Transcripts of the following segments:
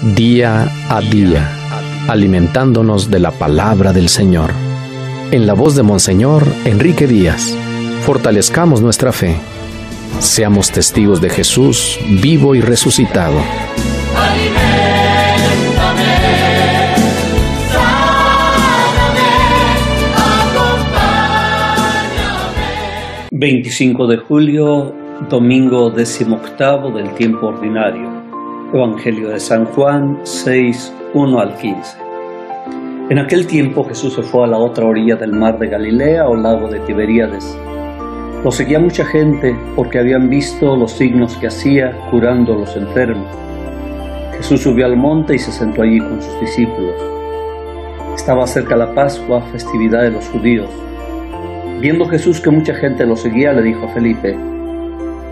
día a día, alimentándonos de la palabra del Señor. En la voz de Monseñor Enrique Díaz, fortalezcamos nuestra fe. Seamos testigos de Jesús vivo y resucitado. Aliméntame, sáname, acompáñame. 25 de julio, domingo 18º del tiempo ordinario. Evangelio de San Juan 6, 1 al 15. En aquel tiempo Jesús se fue a la otra orilla del mar de Galilea o lago de Tiberíades. Lo seguía mucha gente porque habían visto los signos que hacía curando a los enfermos. Jesús subió al monte y se sentó allí con sus discípulos. Estaba cerca la Pascua, festividad de los judíos. Viendo Jesús que mucha gente lo seguía, le dijo a Felipe: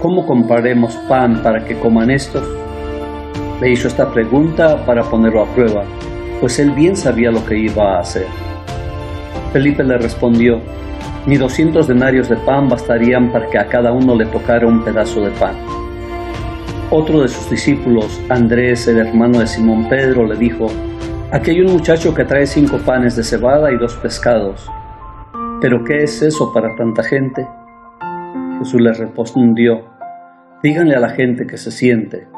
¿cómo compraremos pan para que coman estos? Le hizo esta pregunta para ponerlo a prueba, pues él bien sabía lo que iba a hacer. Felipe le respondió: ni 200 denarios de pan bastarían para que a cada uno le tocara un pedazo de pan. Otro de sus discípulos, Andrés, el hermano de Simón Pedro, le dijo: aquí hay un muchacho que trae 5 panes de cebada y 2 pescados. ¿Pero qué es eso para tanta gente? Jesús les respondió: díganle a la gente que se siente.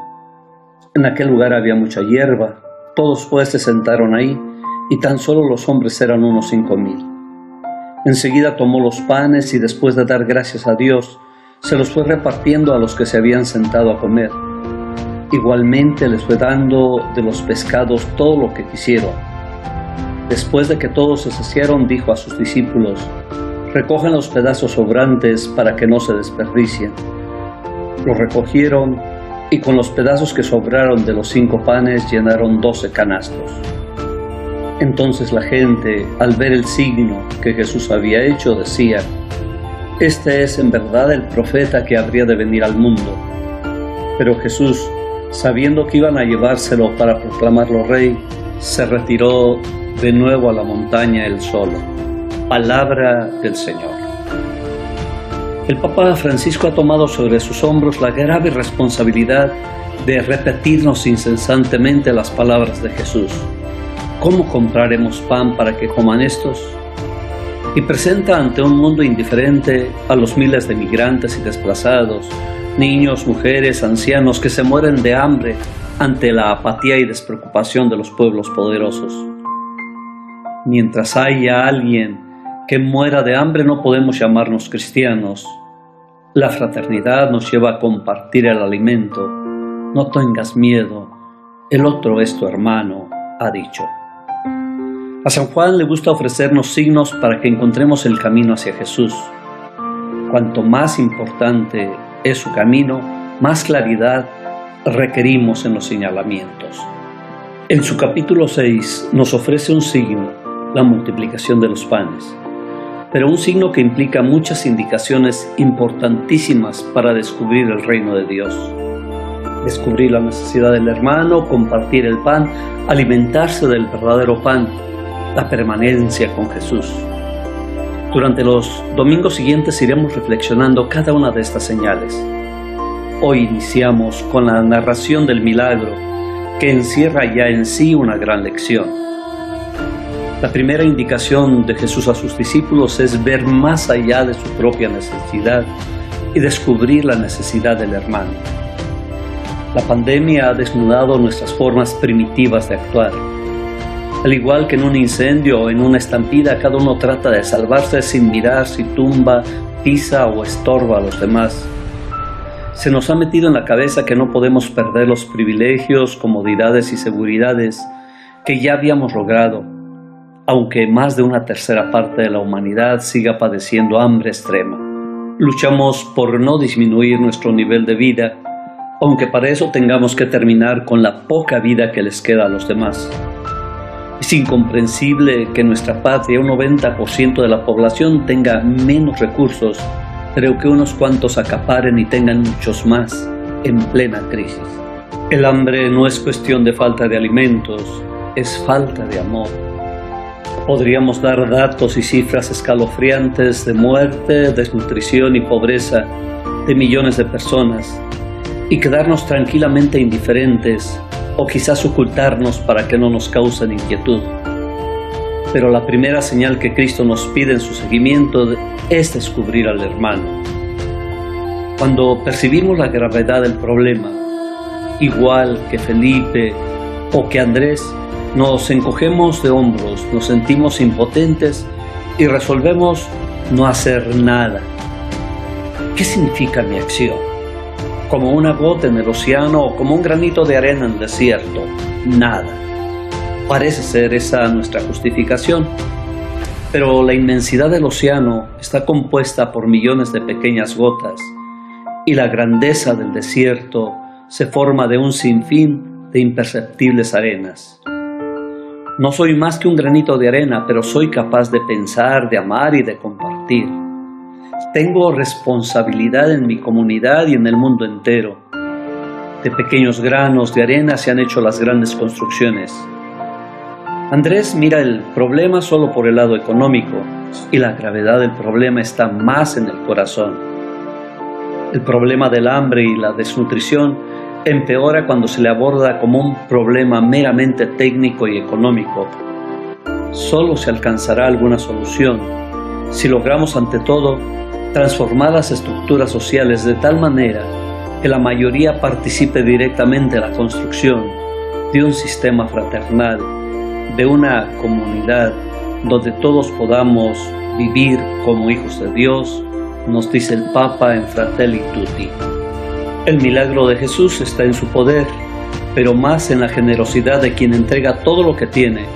En aquel lugar había mucha hierba, todos pues se sentaron ahí, y tan solo los hombres eran unos 5000. Enseguida tomó los panes y después de dar gracias a Dios, se los fue repartiendo a los que se habían sentado a comer. Igualmente les fue dando de los pescados todo lo que quisieron. Después de que todos se saciaron, dijo a sus discípulos: recojan los pedazos sobrantes para que no se desperdicien. Los recogieron y con los pedazos que sobraron de los 5 panes llenaron 12 canastos. Entonces la gente, al ver el signo que Jesús había hecho, decía: este es en verdad el profeta que habría de venir al mundo. Pero Jesús, sabiendo que iban a llevárselo para proclamarlo rey, se retiró de nuevo a la montaña él solo. Palabra del Señor. El Papa Francisco ha tomado sobre sus hombros la grave responsabilidad de repetirnos incesantemente las palabras de Jesús: ¿cómo compraremos pan para que coman estos? Y presenta ante un mundo indiferente a los miles de migrantes y desplazados, niños, mujeres, ancianos que se mueren de hambre ante la apatía y despreocupación de los pueblos poderosos. Mientras haya alguien que muera de hambre, no podemos llamarnos cristianos. La fraternidad nos lleva a compartir el alimento. No tengas miedo, el otro es tu hermano, ha dicho. A San Juan le gusta ofrecernos signos para que encontremos el camino hacia Jesús. Cuanto más importante es su camino, más claridad requerimos en los señalamientos. En su capítulo 6 nos ofrece un signo: la multiplicación de los panes, pero un signo que implica muchas indicaciones importantísimas para descubrir el reino de Dios. Descubrir la necesidad del hermano, compartir el pan, alimentarse del verdadero pan, la permanencia con Jesús. Durante los domingos siguientes iremos reflexionando cada una de estas señales. Hoy iniciamos con la narración del milagro, que encierra ya en sí una gran lección. La primera indicación de Jesús a sus discípulos es ver más allá de su propia necesidad y descubrir la necesidad del hermano. La pandemia ha desnudado nuestras formas primitivas de actuar. Al igual que en un incendio o en una estampida, cada uno trata de salvarse sin mirar si tumba, pisa o estorba a los demás. Se nos ha metido en la cabeza que no podemos perder los privilegios, comodidades y seguridades que ya habíamos logrado, aunque más de una tercera parte de la humanidad siga padeciendo hambre extrema. Luchamos por no disminuir nuestro nivel de vida, aunque para eso tengamos que terminar con la poca vida que les queda a los demás. Es incomprensible que en nuestra patria un 90% de la población tenga menos recursos, pero que unos cuantos acaparen y tengan muchos más en plena crisis. El hambre no es cuestión de falta de alimentos, es falta de amor. Podríamos dar datos y cifras escalofriantes de muerte, desnutrición y pobreza de millones de personas y quedarnos tranquilamente indiferentes o quizás ocultarnos para que no nos causen inquietud. Pero la primera señal que Cristo nos pide en su seguimiento es descubrir al hermano. Cuando percibimos la gravedad del problema, igual que Felipe o que Andrés, nos encogemos de hombros, nos sentimos impotentes y resolvemos no hacer nada. ¿Qué significa mi acción? ¿Como una gota en el océano o como un granito de arena en el desierto? Nada. Parece ser esa nuestra justificación. Pero la inmensidad del océano está compuesta por millones de pequeñas gotas y la grandeza del desierto se forma de un sinfín de imperceptibles arenas. No soy más que un granito de arena, pero soy capaz de pensar, de amar y de compartir. Tengo responsabilidad en mi comunidad y en el mundo entero. De pequeños granos de arena se han hecho las grandes construcciones. Andrés mira el problema solo por el lado económico y la gravedad del problema está más en el corazón. El problema del hambre y la desnutrición empeora cuando se le aborda como un problema meramente técnico y económico. Solo se alcanzará alguna solución si logramos ante todo transformar las estructuras sociales de tal manera que la mayoría participe directamente en la construcción de un sistema fraternal, de una comunidad donde todos podamos vivir como hijos de Dios, nos dice el Papa en Fratelli Tutti. El milagro de Jesús está en su poder, pero más en la generosidad de quien entrega todo lo que tiene,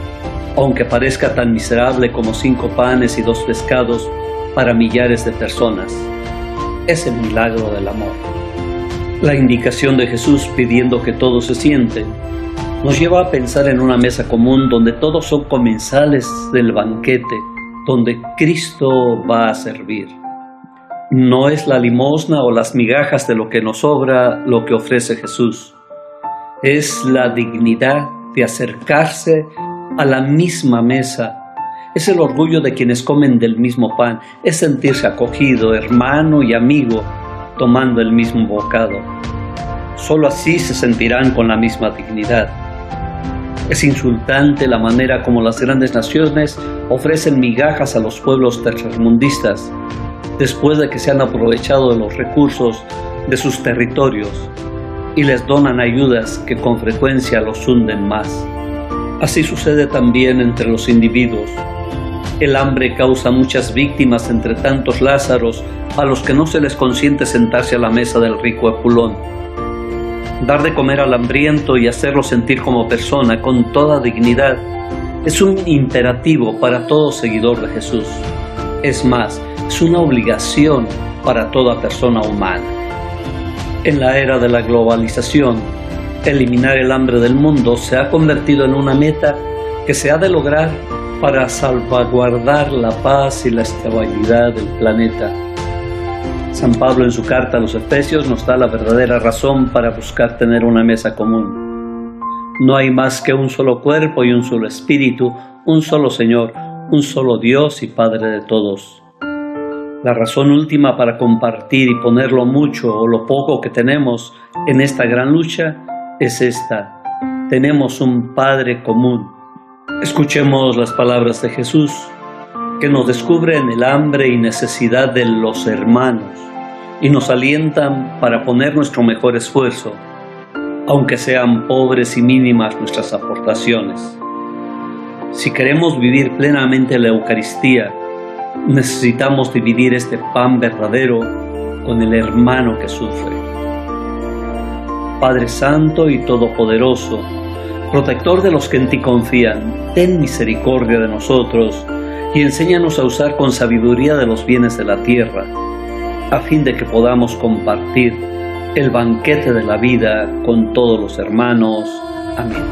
aunque parezca tan miserable como 5 panes y 2 pescados para millares de personas. Es el milagro del amor. La indicación de Jesús pidiendo que todos se sienten nos lleva a pensar en una mesa común donde todos son comensales del banquete, donde Cristo va a servir. No es la limosna o las migajas de lo que nos sobra lo que ofrece Jesús. Es la dignidad de acercarse a la misma mesa. Es el orgullo de quienes comen del mismo pan. Es sentirse acogido, hermano y amigo, tomando el mismo bocado. Solo así se sentirán con la misma dignidad. Es insultante la manera como las grandes naciones ofrecen migajas a los pueblos tercermundistas, después de que se han aprovechado de los recursos de sus territorios y les donan ayudas que con frecuencia los hunden más. Así sucede también entre los individuos. El hambre causa muchas víctimas entre tantos Lázaros a los que no se les consiente sentarse a la mesa del rico Epulón. Dar de comer al hambriento y hacerlo sentir como persona con toda dignidad es un imperativo para todo seguidor de Jesús. Es más, es una obligación para toda persona humana. En la era de la globalización, eliminar el hambre del mundo se ha convertido en una meta que se ha de lograr para salvaguardar la paz y la estabilidad del planeta. San Pablo en su carta a los Efesios nos da la verdadera razón para buscar tener una mesa común. No hay más que un solo cuerpo y un solo espíritu, un solo Señor, un solo Dios y Padre de todos. La razón última para compartir y poner lo mucho o lo poco que tenemos en esta gran lucha es esta: tenemos un Padre común. Escuchemos las palabras de Jesús, que nos descubren el hambre y necesidad de los hermanos y nos alientan para poner nuestro mejor esfuerzo, aunque sean pobres y mínimas nuestras aportaciones. Si queremos vivir plenamente la Eucaristía, necesitamos dividir este pan verdadero con el hermano que sufre. Padre Santo y Todopoderoso, protector de los que en ti confían, ten misericordia de nosotros y enséñanos a usar con sabiduría de los bienes de la tierra, a fin de que podamos compartir el banquete de la vida con todos los hermanos. Amén.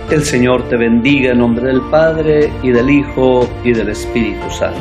El Señor te bendiga en nombre del Padre, y del Hijo, y del Espíritu Santo.